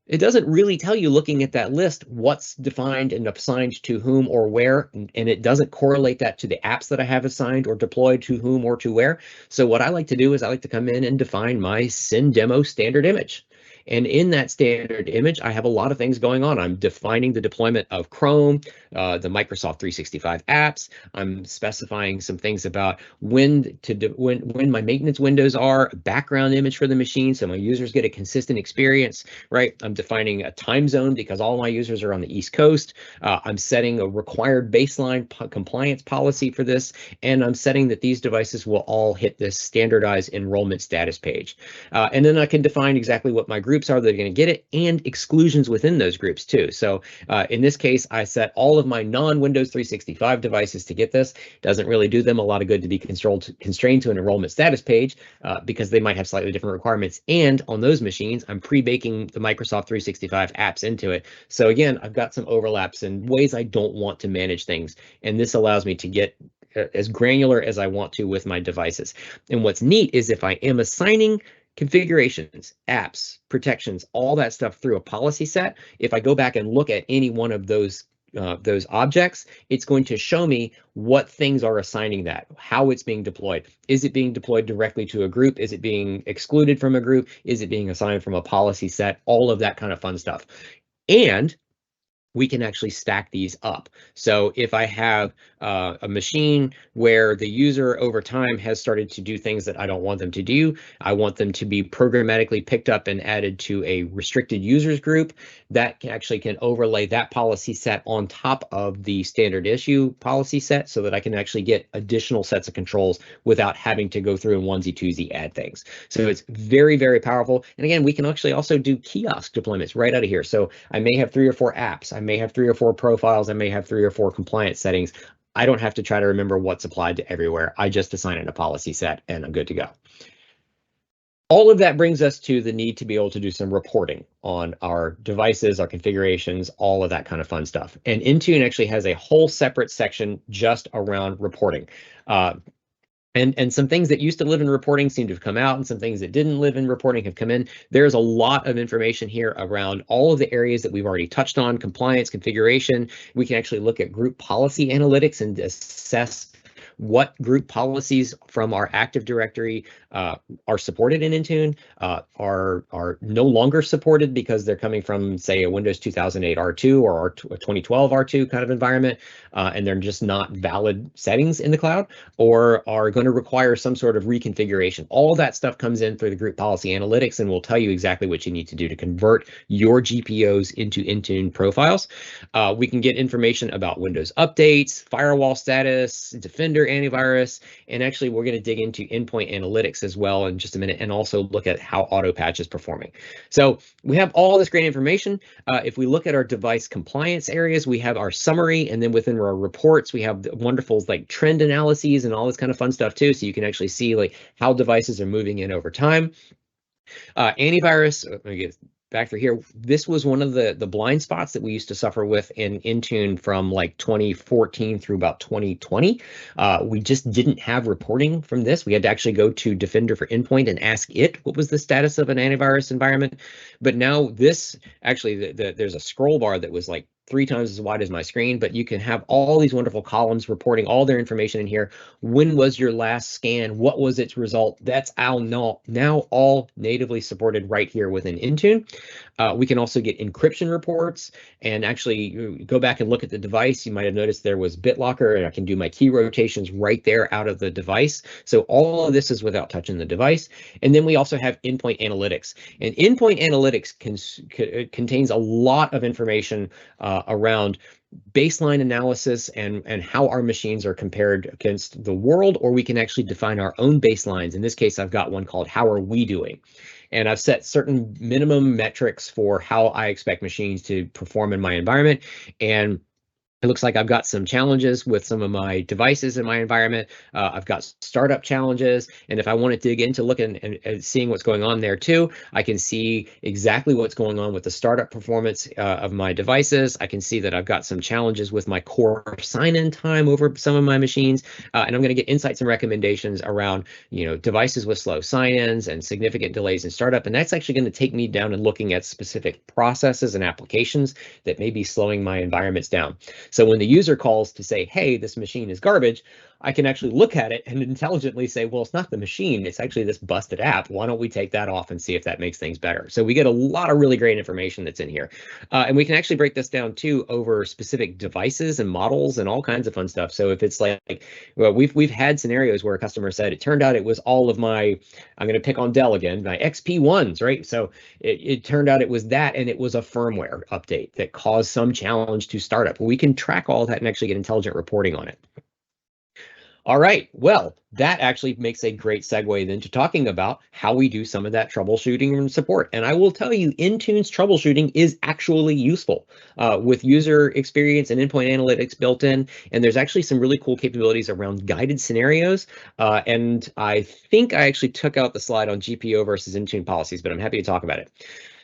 it doesn't really tell you, looking at that list, what's defined and assigned to whom or where, and it doesn't correlate that to the apps that I have assigned or deployed to whom or to where. So what I like to do is I like to come in and define my SynDemo standard image. And in that standard image, I have a lot of things going on. I'm defining the deployment of Chrome, the Microsoft 365 apps. I'm specifying some things about when my maintenance windows are, a background image for the machine, so my users get a consistent experience, right? I'm defining a time zone because all my users are on the East Coast. I'm setting a required baseline compliance policy for this, and I'm setting that these devices will all hit this standardized enrollment status page. And then I can define exactly what my groups are that are going to get it, and exclusions within those groups too. So in this case, I set all of my non-Windows 365 devices to get this. Doesn't really do them a lot of good to be constrained to an enrollment status page because they might have slightly different requirements. And on those machines, I'm pre-baking the Microsoft 365 apps into it. So again, I've got some overlaps and ways I don't want to manage things. And this allows me to get as granular as I want to with my devices. And what's neat is if I am assigning configurations, apps, protections, all that stuff through a policy set, if I go back and look at any one of those objects, it's going to show me what things are assigning that, how it's being deployed. Is it being deployed directly to a group? Is it being excluded from a group? Is it being assigned from a policy set? All of that kind of fun stuff. And we can actually stack these up. So if I have a machine where the user over time has started to do things that I don't want them to do, I want them to be programmatically picked up and added to a restricted users group, that can overlay that policy set on top of the standard issue policy set so that I can actually get additional sets of controls without having to go through and onesie twosie add things. So it's very, very powerful. And again, we can actually also do kiosk deployments right out of here. So I may have 3 or 4 apps. I may have 3 or 4 profiles. I may have 3 or 4 compliance settings. I don't have to try to remember what's applied to everywhere. I just assign it a policy set and I'm good to go. All of that brings us to the need to be able to do some reporting on our devices, our configurations, all of that kind of fun stuff. And Intune actually has a whole separate section just around reporting. And some things that used to live in reporting seem to have come out, and some things that didn't live in reporting have come in. There's a lot of information here around all of the areas that we've already touched on: compliance, configuration. We can actually look at group policy analytics and assess what group policies from our Active Directory are supported in Intune, are no longer supported because they're coming from, say, a Windows 2008 R2 or a 2012 R2 kind of environment, and they're just not valid settings in the cloud, or are going to require some sort of reconfiguration. All of that stuff comes in through the group policy analytics, and will tell you exactly what you need to do to convert your GPOs into Intune profiles. We can get information about Windows updates, firewall status, Defender antivirus, and actually we're going to dig into endpoint analytics as well in just a minute, and also look at how Autopatch is performing. So we have all this great information. If we look at our device compliance areas, we have our summary, and then within our reports, we have wonderful like trend analyses and all this kind of fun stuff too. So you can actually see like how devices are moving in over time. Antivirus, let me get back through here. This was one of the blind spots that we used to suffer with in Intune from like 2014 through about 2020. We just didn't have reporting from this. We had to actually go to Defender for Endpoint and ask it what was the status of an antivirus environment. But now this actually, there's a scroll bar that was like 3 times as wide as my screen, but you can have all these wonderful columns reporting all their information in here. When was your last scan? What was its result? That's now all natively supported right here within Intune. We can also get encryption reports and actually go back and look at the device. You might have noticed there was BitLocker, and I can do my key rotations right there out of the device. So all of this is without touching the device. And then we also have endpoint analytics. And endpoint analytics contains a lot of information around baseline analysis and how our machines are compared against the world, or we can actually define our own baselines. In this case, I've got one called How Are We Doing? And I've set certain minimum metrics for how I expect machines to perform in my environment. And it looks like I've got some challenges with some of my devices in my environment. I've got startup challenges. And if I want to dig into looking and seeing what's going on there too, I can see exactly what's going on with the startup performance of my devices. I can see that I've got some challenges with my core sign-in time over some of my machines. And I'm going to get insights and recommendations around, devices with slow sign-ins and significant delays in startup. And that's actually going to take me down and looking at specific processes and applications that may be slowing my environments down. So when the user calls to say, hey, this machine is garbage, I can actually look at it and intelligently say, well, it's not the machine, it's actually this busted app. Why don't we take that off and see if that makes things better? So we get a lot of really great information that's in here. And we can actually break this down too over specific devices and models and all kinds of fun stuff. So if it's like, well, we've had scenarios where a customer said, it turned out it was all of my, I'm going to pick on Dell again, my XP1s, right? So it turned out it was that, and it was a firmware update that caused some challenge to startup. We can track all that and actually get intelligent reporting on it. All right, well, that actually makes a great segue then to talking about how we do some of that troubleshooting and support. And I will tell you, Intune's troubleshooting is actually useful with user experience and endpoint analytics built in. And there's actually some really cool capabilities around guided scenarios. And I think I actually took out the slide on GPO versus Intune policies, but I'm happy to talk about it.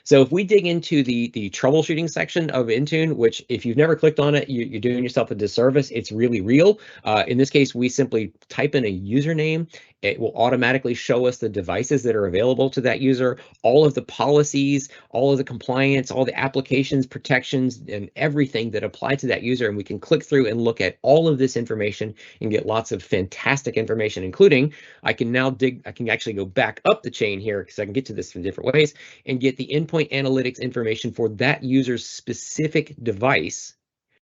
So if we dig into the troubleshooting section of Intune, which if you've never clicked on it, you're doing yourself a disservice. It's really real. In this case, we simply type in a username. It will automatically show us the devices that are available to that user, all of the policies, all of the compliance, all the applications, protections, and everything that apply to that user. And we can click through and look at all of this information and get lots of fantastic information, including I can actually go back up the chain here because I can get to this in different ways and get the endpoint analytics information for that user's specific device.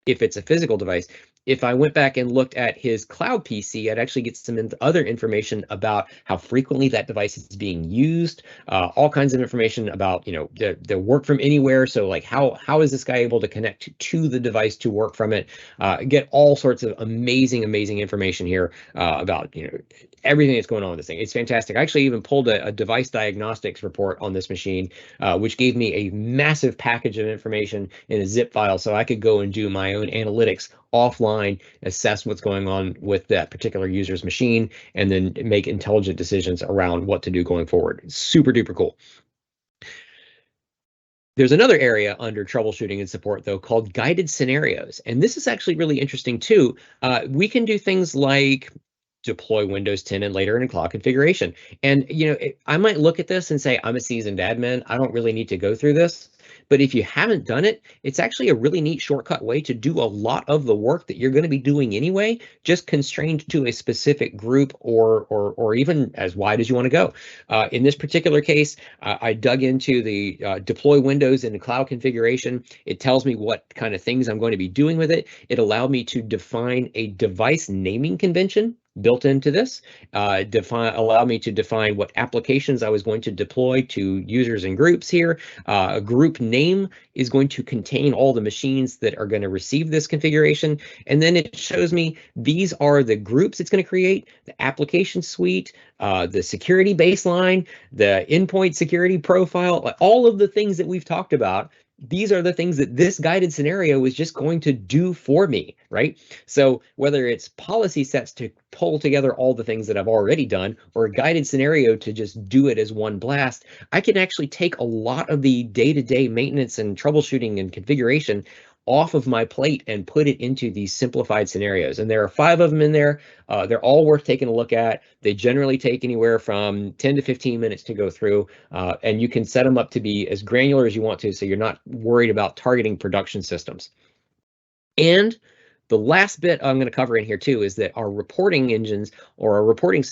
If it's a physical device, if I went back and looked at his cloud PC, I'd actually get some other information about how frequently that device is being used, all kinds of information about, the work from anywhere. So like how is this guy able to connect to the device to work from it? Get all sorts of amazing information here about, everything that's going on with this thing. It's fantastic. I actually even pulled a device diagnostics report on this machine, which gave me a massive package of information in a zip file so I could go and do my own analytics offline, assess what's going on with that particular user's machine, and then make intelligent decisions around what to do going forward. It's super duper cool. There's another area under troubleshooting and support, though, called guided scenarios. And this is actually really interesting, too. We can do things like deploy Windows 10 and later in cloud configuration. And, I might look at this and say, I'm a seasoned admin. I don't really need to go through this. But if you haven't done it, it's actually a really neat shortcut way to do a lot of the work that you're going to be doing anyway, just constrained to a specific group or even as wide as you want to go. In this particular case, I dug into the deploy Windows in the cloud configuration. It tells me what kind of things I'm going to be doing with it. It allowed me to define a device naming convention built into this, allow me to define what applications I was going to deploy to users and groups here. A group name is going to contain all the machines that are going to receive this configuration. And then it shows me these are the groups it's going to create, the application suite, the security baseline, the endpoint security profile, all of the things that we've talked about. These are the things that this guided scenario is just going to do for me, right? So whether it's policy sets to pull together all the things that I've already done, or a guided scenario to just do it as one blast, I can actually take a lot of the day-to-day maintenance and troubleshooting and configuration off of my plate and put it into these simplified scenarios. And there are 5 of them in there. They're all worth taking a look at. They generally take anywhere from 10 to 15 minutes to go through, and you can set them up to be as granular as you want to, so you're not worried about targeting production systems. And the last bit I'm going to cover in here too is that our reporting engines or our reporting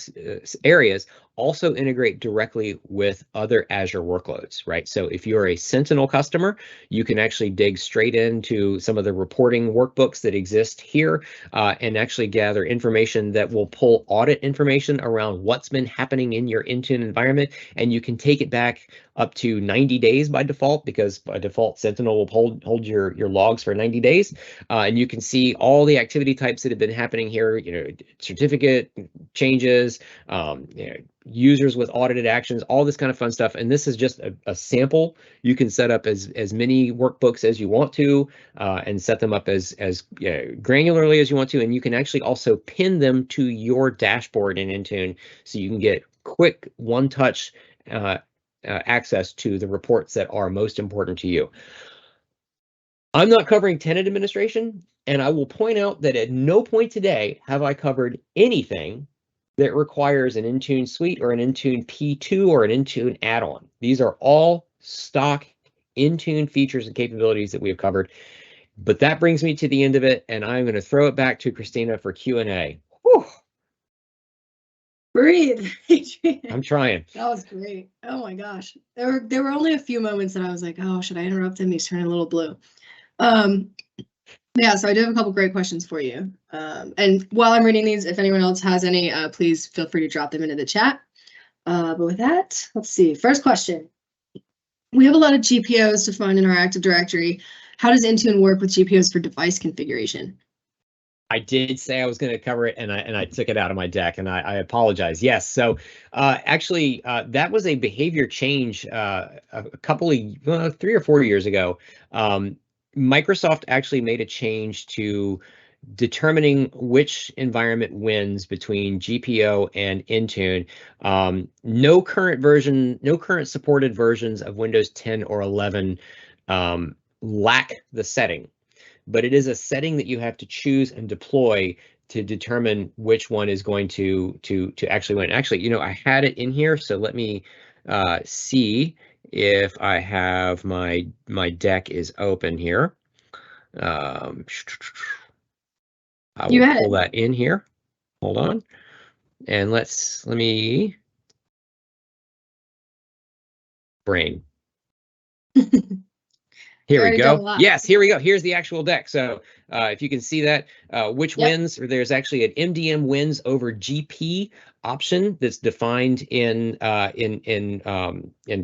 areas also integrate directly with other Azure workloads, right? So if you're a Sentinel customer, you can actually dig straight into some of the reporting workbooks that exist here and actually gather information that will pull audit information around what's been happening in your Intune environment. And you can take it back up to 90 days by default, because by default, Sentinel will hold your logs for 90 days. And you can see all the activity types that have been happening here, certificate changes, users with audited actions, all this kind of fun stuff. And this is just a sample. You can set up as many workbooks as you want to and set them up as granularly as you want to. And you can actually also pin them to your dashboard in Intune so you can get quick one-touch access to the reports that are most important to you. I'm not covering tenant administration, and I will point out that at no point today have I covered anything that requires an Intune suite or an Intune P2 or an Intune add-on. These are all stock Intune features and capabilities that we have covered. But that brings me to the end of it, and I'm going to throw it back to Christina for Q&A. Whew. Breathe. I'm trying. That was great. Oh my gosh. There were only a few moments that I was like, oh, should I interrupt him? He's turning a little blue. Yeah, so I do have a couple great questions for you. And while I'm reading these, if anyone else has any, please feel free to drop them into the chat. But with that, let's see. First question. We have a lot of GPOs defined in our Active Directory. How does Intune work with GPOs for device configuration? I did say I was going to cover it, and I took it out of my deck, and I apologize. Yes, so actually, that was a behavior change a couple of 3 or 4 years ago. Microsoft actually made a change to determining which environment wins between GPO and Intune. No current supported versions of Windows 10 or 11 lack the setting, but it is a setting that you have to choose and deploy to determine which one is going to actually win. Actually, I had it in here, so let me see if I have my deck is open here. I will pull that in here. Hold on, and let me brain. Here we go. Yes, here we go. Here's the actual deck. So if you can see that, which wins, or there's actually an MDM wins over GP option that's defined in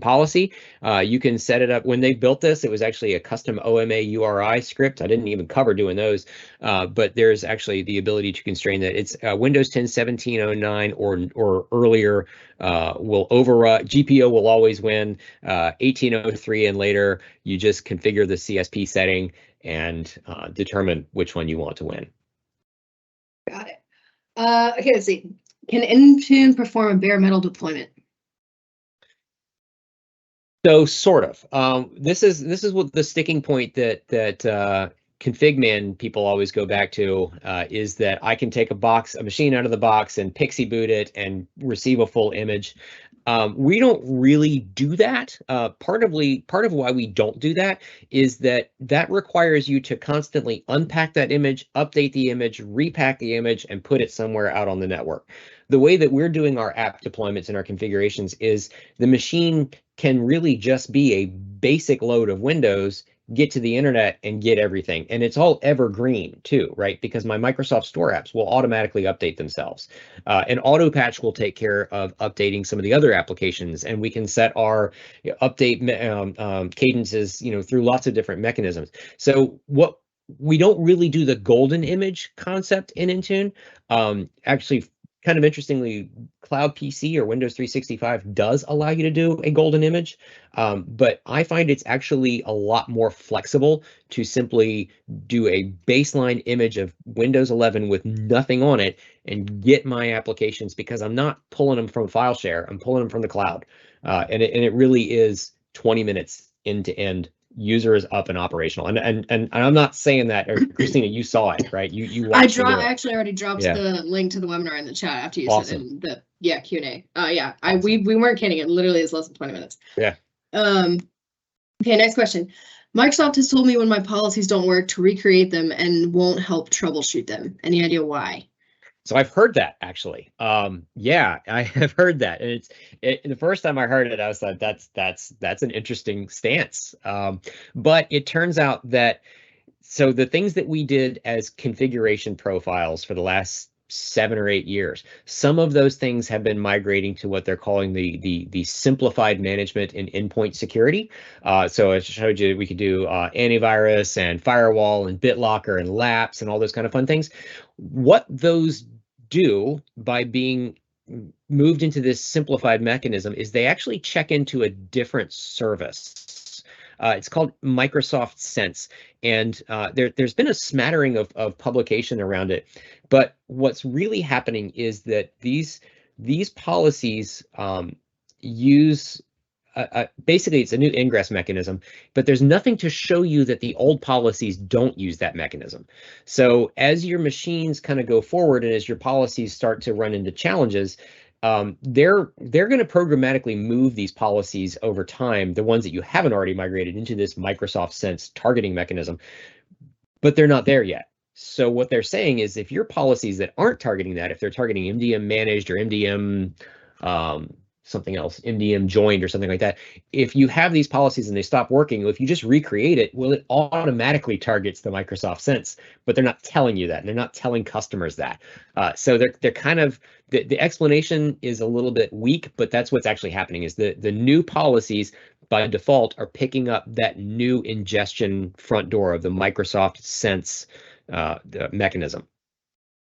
policy. You can set it up. When they built this, it was actually a custom OMA URI script. I didn't even cover doing those, but there's actually the ability to constrain that. It's Windows 10 1709 or earlier will override. GPO will always win. 1803 and later, you just configure the CSP setting and determine which one you want to win. Got it. Okay, let's see. Can Intune perform a bare metal deployment? So sort of. This is what the sticking point that ConfigMan people always go back to is that I can take a machine out of the box and pixie boot it and receive a full image. We don't really do that. Part of why we don't do that is that requires you to constantly unpack that image, update the image, repack the image, and put it somewhere out on the network. The way that we're doing our app deployments and our configurations is the machine can really just be a basic load of Windows, get to the internet and get everything. And it's all evergreen too, right? Because my Microsoft Store apps will automatically update themselves. And Autopatch will take care of updating some of the other applications. And we can set our update cadences, through lots of different mechanisms. So we don't really do the golden image concept in Intune. Actually, kind of interestingly, Cloud PC or Windows 365 does allow you to do a golden image, but I find it's actually a lot more flexible to simply do a baseline image of Windows 11 with nothing on it and get my applications, because I'm not pulling them from file share, I'm pulling them from the cloud. And it really is 20 minutes end to end. User is up and operational, and I'm not saying that, Christina, you saw it, right? You I actually already dropped the link to the webinar in the chat after you said it in the Q&A. Awesome. We weren't kidding, it literally is less than 20 minutes. Yeah. Okay, next question. Microsoft has told me when my policies don't work to recreate them and won't help troubleshoot them. Any idea why? So I've heard that actually. Yeah, I have heard that, and the first time I heard it, I was like, that's an interesting stance. But it turns out that so the things that we did as configuration profiles for the last 7 or 8 years, some of those things have been migrating to what they're calling the simplified management and endpoint security. So I showed you we could do antivirus and firewall and BitLocker and Laps and all those kind of fun things. What those do by being moved into this simplified mechanism is they actually check into a different service. It's called Microsoft Sense, and there's been a smattering of publication around it. But what's really happening is that these policies use basically it's a new ingress mechanism, but there's nothing to show you that the old policies don't use that mechanism. So as your machines kind of go forward and as your policies start to run into challenges, they're going to programmatically move these policies over time, the ones that you haven't already migrated, into this Microsoft Sense targeting mechanism, but they're not there yet. So what they're saying is if your policies that aren't targeting that, if they're targeting MDM managed or MDM something else, MDM joined or something like that, if you have these policies and they stop working, if you just recreate it, well, it automatically targets the Microsoft Sense, but they're not telling you that, and they're not telling customers that. So they're kind of, the explanation is a little bit weak, but that's what's actually happening is the new policies by default are picking up that new ingestion front door of the Microsoft Sense mechanism.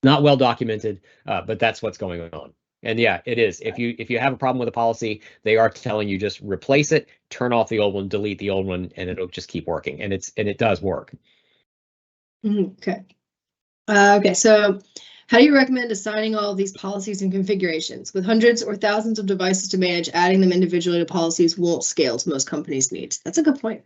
Not well documented, but that's what's going on. And yeah, it is. If you have a problem with a policy, they are telling you just replace it, turn off the old one, delete the old one, and it'll just keep working. And it does work. Okay. Okay. So, how do you recommend assigning all of these policies and configurations? With hundreds or thousands of devices to manage, adding them individually to policies won't scale to most companies' needs. That's a good point.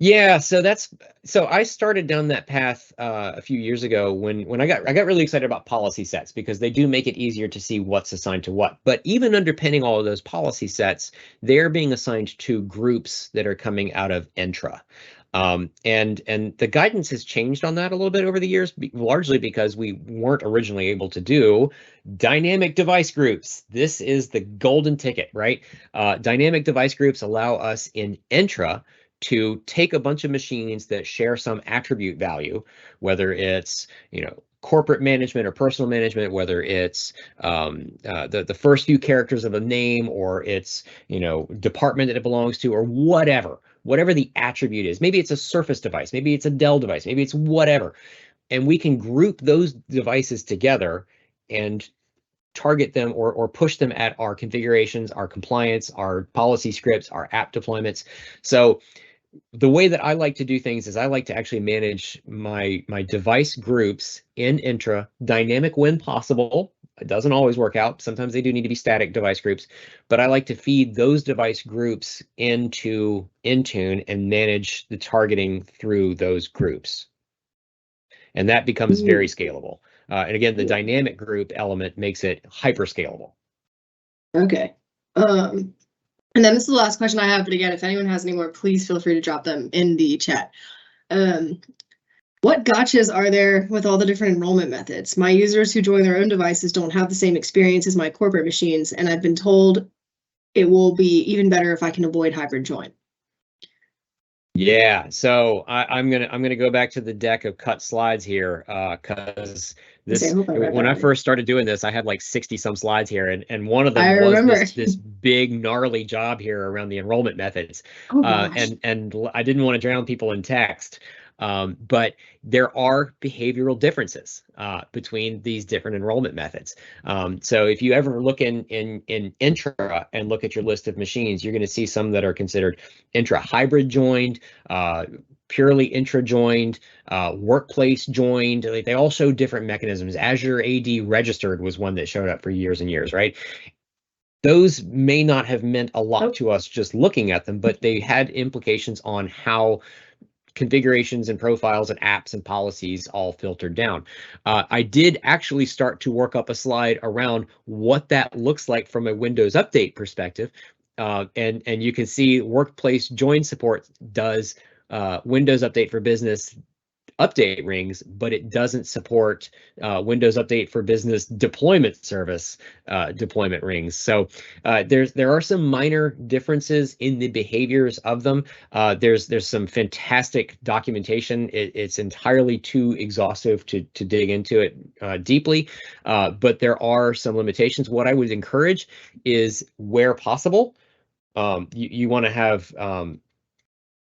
Yeah, so I started down that path a few years ago when I got really excited about policy sets because they do make it easier to see what's assigned to what. But even underpinning all of those policy sets, they're being assigned to groups that are coming out of Entra. And the guidance has changed on that a little bit over the years, largely because we weren't originally able to do dynamic device groups. This is the golden ticket, right? Dynamic device groups allow us in Entra to take a bunch of machines that share some attribute value, whether it's, corporate management or personal management, whether it's the first few characters of a name, or it's, department that it belongs to, or whatever the attribute is. Maybe it's a Surface device, maybe it's a Dell device, maybe it's whatever. And we can group those devices together and target them or push them at our configurations, our compliance, our policy scripts, our app deployments. So the way that I like to do things is I like to actually manage my device groups in Entra, dynamic when possible. It doesn't always work out. Sometimes they do need to be static device groups, but I like to feed those device groups into Intune and manage the targeting through those groups. And that becomes very scalable. And again, the dynamic group element makes it hyper scalable. Okay. And then this is the last question I have, but again, if anyone has any more, please feel free to drop them in the chat. What gotchas are there with all the different enrollment methods? My users who join their own devices don't have the same experience as my corporate machines, and I've been told it will be even better if I can avoid hybrid join. Yeah, so I'm gonna go back to the deck of cut slides here because when I first started doing this, I had like 60 some slides here, and one of them was this big gnarly job here around the enrollment methods. And I didn't want to drown people in text. But there are behavioral differences between these different enrollment methods. So if you ever look in Intra and look at your list of machines, you're going to see some that are considered Intra hybrid joined, purely Intra joined, workplace joined. They all show different mechanisms. Azure AD registered was one that showed up for years and years, right? Those may not have meant a lot to us just looking at them, but they had implications on how configurations and profiles and apps and policies all filtered down. I did actually start to work up a slide around what that looks like from a Windows Update perspective. And you can see workplace join support does Windows Update for Business update rings, but it doesn't support Windows Update for Business deployment service deployment rings. So there are some minor differences in the behaviors of them. There's some fantastic documentation. It's entirely too exhaustive to dig into it deeply, but there are some limitations. What I would encourage is, where possible, you want to have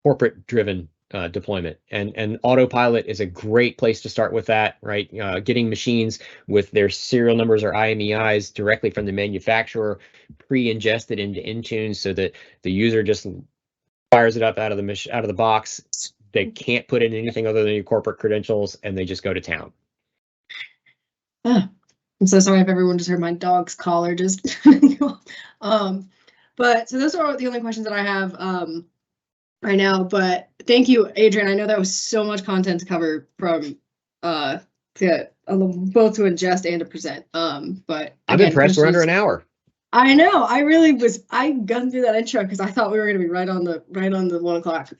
corporate driven deployment, and Autopilot is a great place to start with that, right? Getting machines with their serial numbers or IMEIs directly from the manufacturer, pre-ingested into Intune, so that the user just fires it up out of the box. They can't put in anything other than your corporate credentials, and they just go to town. I'm so sorry if everyone just heard my dog's collar just. But so those are the only questions that I have right now, but thank you, Adrian. I know that was so much content to cover from both to ingest and to present. But I'm impressed we're under an hour. I know. I really was. I gunned through that intro because I thought we were going to be right on the 1 o'clock.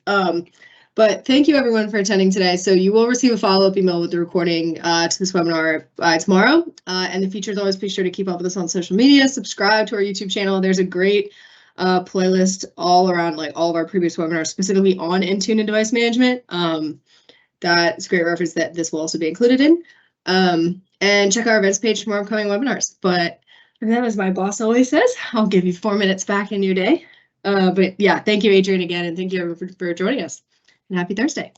But thank you everyone for attending today. So you will receive a follow-up email with the recording to this webinar tomorrow. And the features, always be sure to keep up with us on social media. Subscribe to our YouTube channel. There's a great playlist all around, like all of our previous webinars, specifically on Intune and device management. That's a great reference that this will also be included in. And check our events page for more upcoming webinars. But then, as my boss always says, I'll give you 4 minutes back in your day. But yeah, thank you, Adrian, again, and thank you everyone for joining us. And happy Thursday.